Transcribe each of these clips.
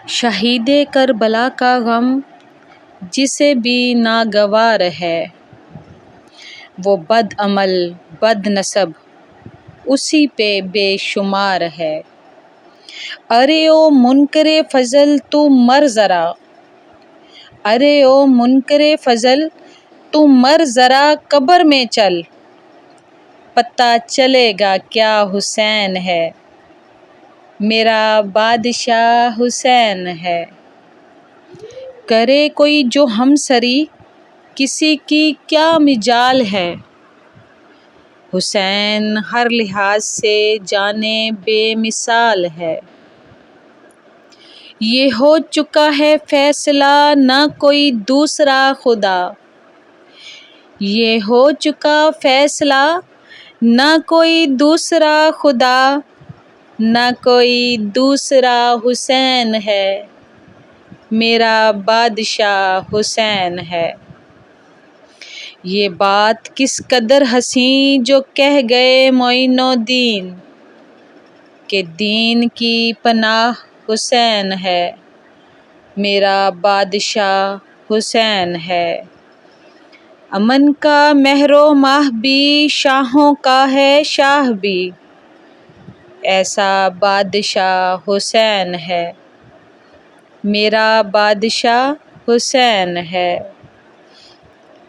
شہید کربلا کا غم جسے بھی ناگوار ہے، وہ بد عمل بد نسب اسی پہ بے شمار ہے۔ ارے او منکر فضل تو مر ذرا، ارے او منکر فضل تو مر ذرا قبر میں چل، پتہ چلے گا کیا حسین ہے، میرا بادشاہ حسین ہے۔ کرے کوئی جو ہم سری، کسی کی کیا مجال ہے، حسین ہر لحاظ سے جانیں بے مثال ہے۔ یہ ہو چکا ہے فیصلہ نہ کوئی دوسرا خدا، یہ ہو چکا فیصلہ نہ کوئی دوسرا خدا، نہ کوئی دوسرا حسین ہے، میرا بادشاہ حسین ہے۔ یہ بات کس قدر حسین جو کہہ گئے معین الدین، کہ دین کی پناہ حسین ہے، میرا بادشاہ حسین ہے۔ امن کا مہر و ماہ بھی شاہوں کا ہے شاہ بھی، ایسا بادشاہ حسین ہے، میرا بادشاہ حسین ہے۔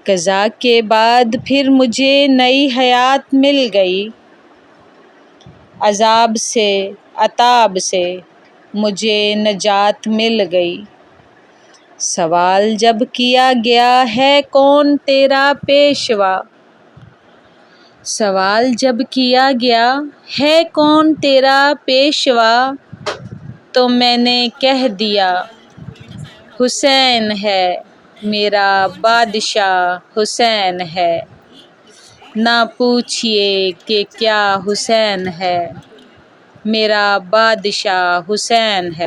قضا کے بعد پھر مجھے نئی حیات مل گئی، عذاب سے عتاب سے مجھے نجات مل گئی۔ سوال جب کیا گیا ہے کون تیرا پیشوا، سوال جب کیا گیا ہے کون تیرا پیشوا، تو میں نے کہہ دیا حسین ہے، میرا بادشاہ حسین ہے۔ نہ پوچھئے کہ کیا حسین ہے، میرا بادشاہ حسین ہے۔